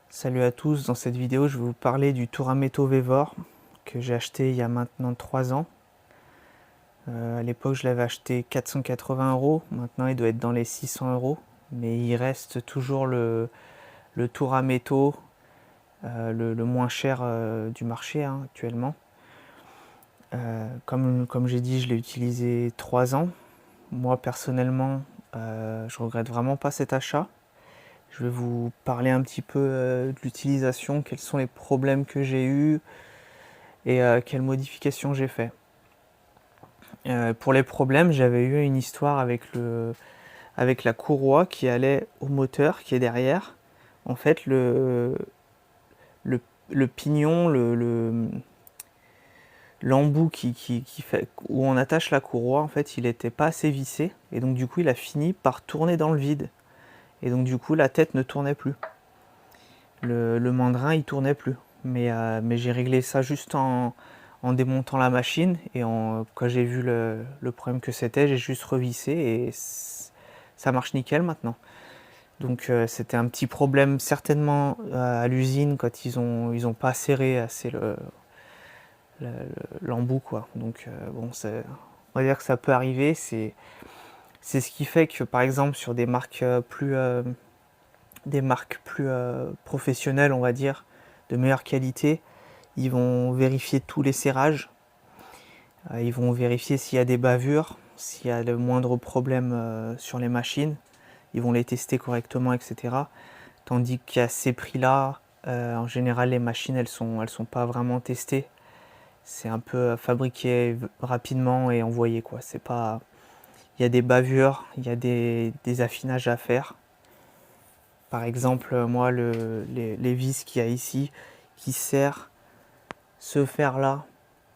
Salut à tous, dans cette vidéo je vais vous parler du Turameto Vevor que j'ai acheté il y a maintenant 3 ans. À l'époque je l'avais acheté 480 euros, maintenant il doit être dans les 600 euros, mais il reste toujours le Turameto le moins cher du marché actuellement. Comme j'ai dit, je l'ai utilisé 3 ans. Moi personnellement, je regrette vraiment pas cet achat. Je vais vous parler un petit peu de l'utilisation, quels sont les problèmes que j'ai eus et quelles modifications j'ai fait. Pour les problèmes, j'avais eu une histoire avec la courroie qui allait au moteur qui est derrière. En fait, le, le pignon, l'embout qui fait, où on attache la courroie, en fait, il n'était pas assez vissé. Et donc, du coup, il a fini par tourner dans le vide. Et donc, du coup, la tête ne tournait plus. Le mandrin, il tournait plus. Mais j'ai réglé ça juste en démontant la machine. Et quand j'ai vu le problème que c'était, j'ai juste revissé et ça marche nickel maintenant. Donc c'était un petit problème certainement à l'usine quand ils ont pas serré assez l'embout quoi. Donc bon, on va dire que ça peut arriver. C'est ce qui fait que par exemple sur des marques plus professionnelles, on va dire, de meilleure qualité, ils vont vérifier tous les serrages. Ils vont vérifier s'il y a des bavures, s'il y a le moindre problème sur les machines. Ils vont les tester correctement, etc. Tandis qu'à ces prix-là, en général, les machines, elles sont pas vraiment testées. C'est un peu fabriqué rapidement et envoyé, quoi. C'est pas... Il y a des bavures, il y a des affinages à faire. Par exemple, moi, les vis qu'il y a ici, qui sert ce fer-là,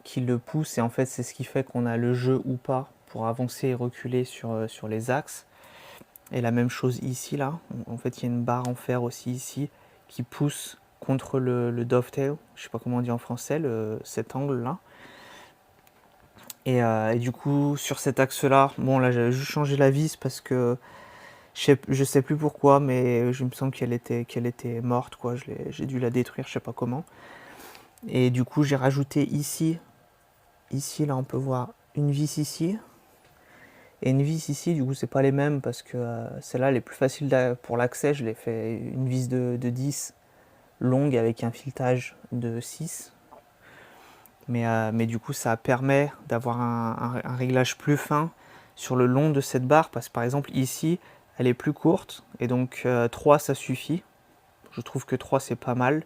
qui le pousse, et en fait, c'est ce qui fait qu'on a le jeu ou pas pour avancer et reculer sur les axes. Et la même chose ici, là. En fait, il y a une barre en fer aussi ici qui pousse contre le dovetail. Je sais pas comment on dit en français, cet angle-là. Et du coup, sur cet axe-là, bon, là, j'avais juste changé la vis parce que je sais plus pourquoi, mais je me sens qu'elle était morte, quoi. J'ai dû la détruire, je sais pas comment. Et du coup, j'ai rajouté ici, là, on peut voir une vis ici. Et une vis ici, du coup, c'est pas les mêmes parce que celle-là, elle est plus facile pour l'accès. Je l'ai fait une vis de 10 longue avec un filetage de 6. Mais du coup, ça permet d'avoir un réglage plus fin sur le long de cette barre parce que par exemple, ici, elle est plus courte et donc 3 ça suffit. Je trouve que 3 c'est pas mal.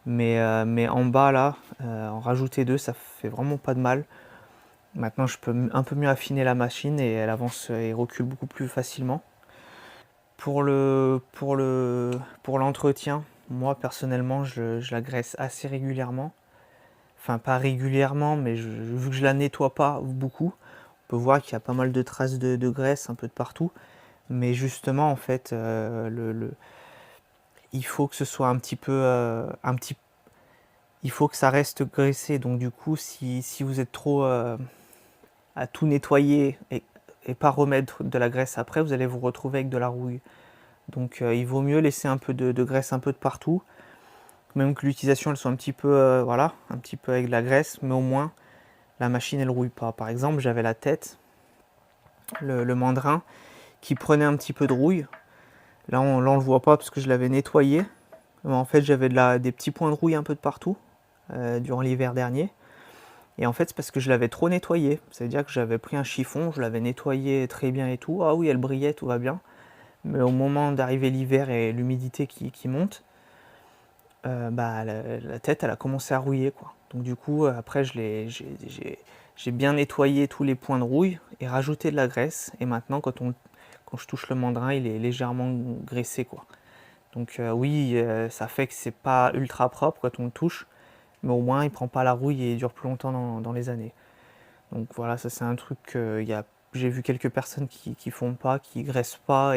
Mais en bas, là, en rajouter 2, ça fait vraiment pas de mal. Maintenant, je peux un peu mieux affiner la machine et elle avance et recule beaucoup plus facilement. Pour l'entretien, moi personnellement, je la graisse assez régulièrement. Enfin, pas régulièrement, mais vu que je la nettoie pas beaucoup, on peut voir qu'il y a pas mal de traces de graisse un peu de partout. Mais justement, en fait, il faut que ce soit un petit peu, il faut que ça reste graissé. Donc du coup, si vous êtes trop à tout nettoyer et pas remettre de la graisse après, vous allez vous retrouver avec de la rouille. Donc il vaut mieux laisser un peu de graisse un peu de partout, même que l'utilisation elle soit un petit peu voilà, un petit peu avec de la graisse, mais au moins la machine elle rouille pas. Par exemple, j'avais la tête, le mandrin qui prenait un petit peu de rouille. Là on le voit pas parce que je l'avais nettoyé. Mais en fait, j'avais des petits points de rouille un peu de partout durant l'hiver dernier. Et en fait, c'est parce que je l'avais trop nettoyé. C'est-à-dire que j'avais pris un chiffon, je l'avais nettoyé très bien et tout. Ah oui, elle brillait, tout va bien. Mais au moment d'arriver l'hiver et l'humidité qui monte, bah, la tête, elle a commencé à rouiller, quoi. Donc du coup, après, j'ai bien nettoyé tous les points de rouille et rajouté de la graisse. Et maintenant, quand je touche le mandrin, il est légèrement graissé, quoi. Donc oui, ça fait que c'est pas ultra propre quand on le touche, mais au moins il prend pas la rouille et il dure plus longtemps dans les années. Donc voilà, ça c'est un truc que j'ai vu quelques personnes qui font pas, qui graissent pas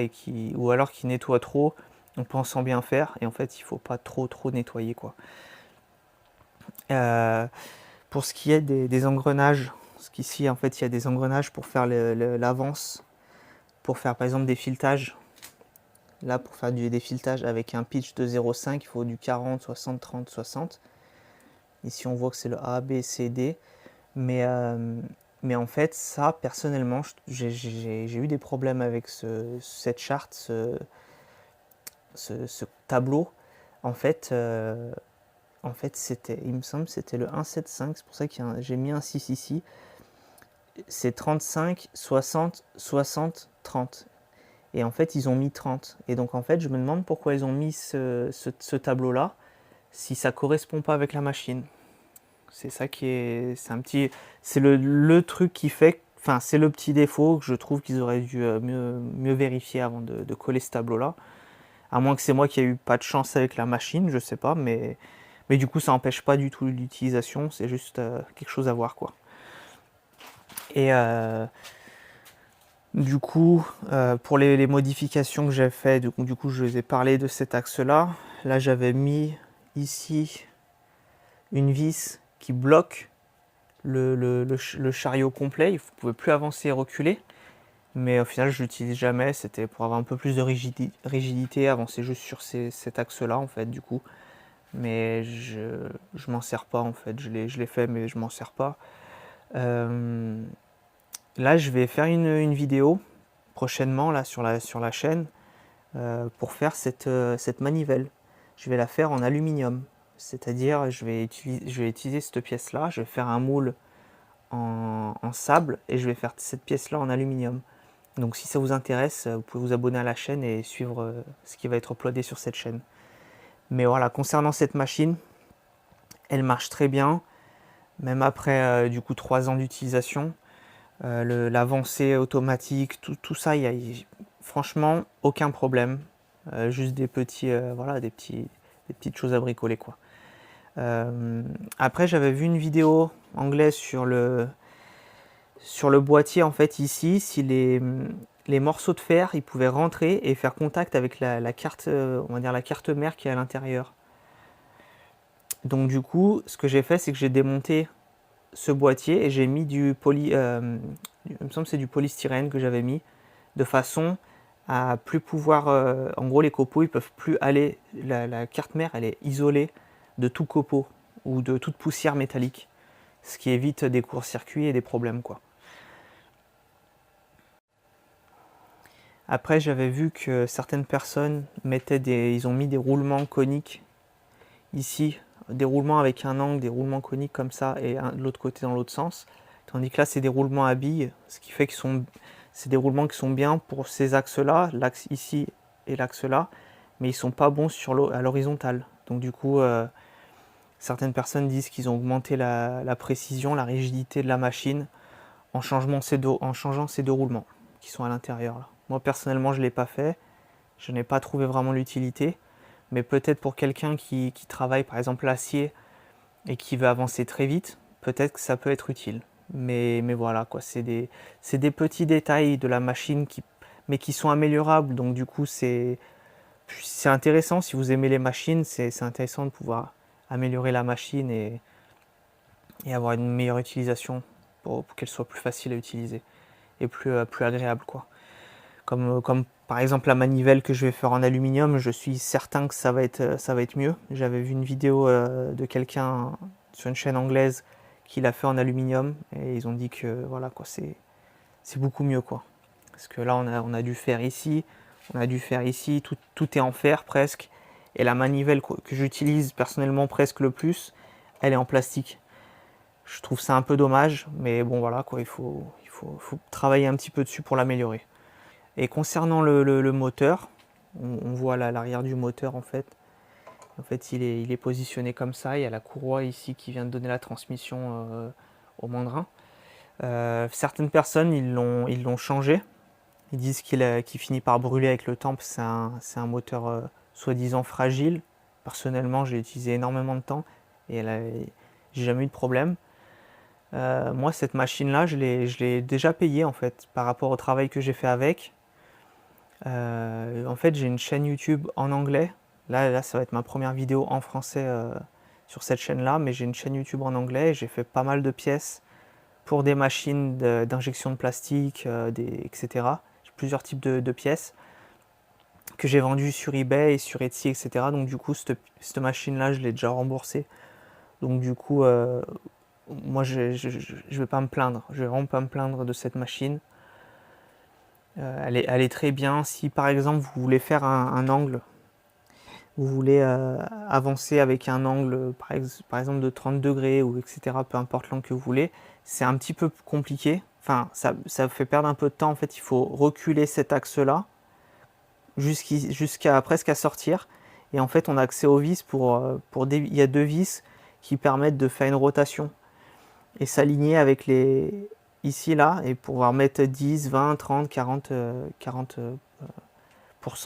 ou alors qui nettoient trop en pensant bien faire et en fait il faut pas trop nettoyer quoi. Euh, pour ce qui est des engrenages, parce qu'ici en fait il y a des engrenages pour faire l'avance, pour faire par exemple des filetages. Là, pour faire du défiletage avec un pitch de 0,5, il faut du 40, 60, 30, 60. Ici, on voit que c'est le A, B, C, D. Mais en fait, ça, personnellement, j'ai eu des problèmes avec cette charte, ce tableau. En fait, il me semble, c'était le 1,75. C'est pour ça que j'ai mis un 6 ici. C'est 35, 60, 60, 30. Et en fait, ils ont mis 30. Et donc, en fait, je me demande pourquoi ils ont mis ce tableau-là, si ça correspond pas avec la machine. C'est ça qui est. C'est le truc qui fait. Enfin, c'est le petit défaut que je trouve qu'ils auraient dû mieux vérifier avant de coller ce tableau-là. À moins que c'est moi qui ai eu pas de chance avec la machine, je sais pas, mais du coup, ça n'empêche pas du tout l'utilisation, c'est juste quelque chose à voir, quoi. Et du coup, pour les modifications que j'ai fait, du coup, je vous ai parlé de cet axe-là. Là, j'avais mis ici une vis qui bloque le chariot complet. Vous ne pouvez plus avancer et reculer. Mais au final, je l'utilise jamais. C'était pour avoir un peu plus de rigidité, avancer juste sur cet axe-là, en fait, du coup. Mais je m'en sers pas, en fait. Je l'ai fait, mais je m'en sers pas. Là, je vais faire une vidéo prochainement là, sur la chaîne pour faire cette manivelle. Je vais la faire en aluminium. C'est-à-dire, je vais utiliser cette pièce-là, je vais faire un moule en sable et je vais faire cette pièce-là en aluminium. Donc si ça vous intéresse, vous pouvez vous abonner à la chaîne et suivre ce qui va être uploadé sur cette chaîne. Mais voilà, concernant cette machine, elle marche très bien, même après du coup 3 ans d'utilisation. L'avancée automatique, tout ça, il y a franchement aucun problème. Juste des voilà, des petites choses à bricoler, quoi. Après, j'avais vu une vidéo anglaise sur le boîtier, en fait, ici, si les morceaux de fer, ils pouvaient rentrer et faire contact avec la carte, on va dire la carte mère qui est à l'intérieur. Donc du coup, ce que j'ai fait, c'est que j'ai démonté ce boîtier et j'ai mis il me semble que c'est du polystyrène que j'avais mis, de façon à plus pouvoir, en gros les copeaux ils peuvent plus aller, la carte mère elle est isolée de tout copeau ou de toute poussière métallique, ce qui évite des courts-circuits et des problèmes, quoi. Après, j'avais vu que certaines personnes ils ont mis des roulements coniques ici, des roulements avec un angle, des roulements coniques comme ça, et de l'autre côté dans l'autre sens. Tandis que là, c'est des roulements à billes, ce qui fait que c'est des roulements qui sont bien pour ces axes-là, l'axe ici et l'axe là, mais ils sont pas bons à l'horizontale. Donc du coup, certaines personnes disent qu'ils ont augmenté la précision, la rigidité de la machine en changeant ces deux roulements qui sont à l'intérieur, là. Moi personnellement, je ne l'ai pas fait, je n'ai pas trouvé vraiment l'utilité, mais peut-être pour quelqu'un qui travaille par exemple l'acier et qui veut avancer très vite, peut-être que ça peut être utile. Mais voilà, quoi, c'est des petits détails de la machine mais qui sont améliorables, donc du coup c'est intéressant. Si vous aimez les machines, c'est intéressant de pouvoir améliorer la machine et avoir une meilleure utilisation pour qu'elle soit plus facile à utiliser et plus agréable, quoi. Comme par exemple la manivelle que je vais faire en aluminium, je suis certain que ça va être mieux. J'avais vu une vidéo de quelqu'un sur une chaîne anglaise qui l'a fait en aluminium et ils ont dit que voilà, quoi, c'est beaucoup mieux, quoi. Parce que là on a dû faire ici, tout est en fer presque, et la manivelle que j'utilise personnellement presque le plus, elle est en plastique. Je trouve ça un peu dommage, mais bon voilà, quoi, il faut travailler un petit peu dessus pour l'améliorer. Et concernant le moteur, on voit l'arrière du moteur, en fait. En fait, il est positionné comme ça. Il y a la courroie ici qui vient de donner la transmission au mandrin. Certaines personnes, ils l'ont changé. Ils disent qu'il finit par brûler avec le temps. C'est un moteur soi-disant fragile. Personnellement, j'ai utilisé énormément de temps et j'ai jamais eu de problème. Moi, cette machine-là, je l'ai déjà payée, en fait, par rapport au travail que j'ai fait avec. En fait, j'ai une chaîne YouTube en anglais. Là, ça va être ma première vidéo en français sur cette chaîne-là, mais j'ai une chaîne YouTube en anglais et j'ai fait pas mal de pièces pour des machines d'injection de plastique, etc. J'ai plusieurs types de pièces que j'ai vendu sur eBay et sur Etsy, etc. Donc du coup, cette machine-là, je l'ai déjà remboursée. Donc du coup, moi, je vais pas me plaindre. Je vais vraiment pas me plaindre de cette machine. Elle est très bien. Si par exemple, vous voulez faire un angle, vous voulez avancer avec un angle, par exemple, de 30 degrés, ou etc., peu importe l'angle que vous voulez, c'est un petit peu compliqué. Enfin, ça fait perdre un peu de temps. En fait, il faut reculer cet axe-là jusqu'à presque à sortir. Et en fait, on a accès aux vis il y a 2 vis qui permettent de faire une rotation et s'aligner avec les ici là et pouvoir mettre 10, 20, 30, 40, 40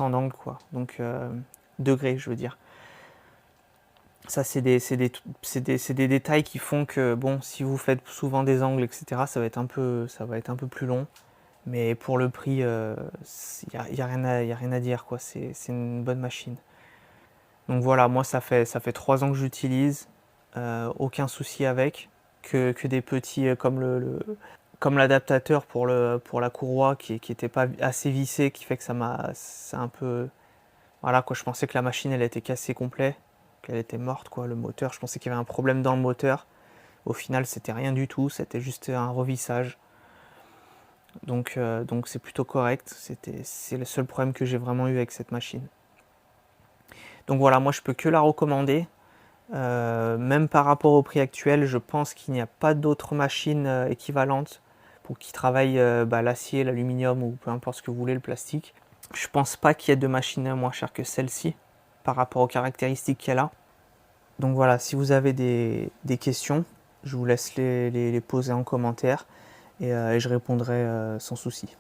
d'angle, quoi. Donc degrés, je veux dire. Ça, c'est des détails qui font que, bon, si vous faites souvent des angles, etc., ça va être un peu plus long. Mais pour le prix, y a rien à dire, quoi. C'est une bonne machine. Donc voilà, moi, ça fait 3 ans que j'utilise. Aucun souci avec. Que des petits, comme l'adaptateur pour la courroie qui était pas assez vissé, qui fait que c'est un peu... Voilà, quoi, je pensais que la machine, elle était cassée complet, qu'elle était morte, quoi, le moteur. Je pensais qu'il y avait un problème dans le moteur. Au final, c'était rien du tout, c'était juste un revissage. Donc c'est plutôt correct. C'est le seul problème que j'ai vraiment eu avec cette machine. Donc voilà, moi je peux que la recommander. Même par rapport au prix actuel, je pense qu'il n'y a pas d'autres machines équivalentes pour qui travaillent l'acier, l'aluminium ou peu importe ce que vous voulez, le plastique. Je pense pas qu'il y ait de machines moins chères que celle-ci par rapport aux caractéristiques qu'elle a. Donc voilà, si vous avez des questions, je vous laisse les poser en commentaire et je répondrai sans souci.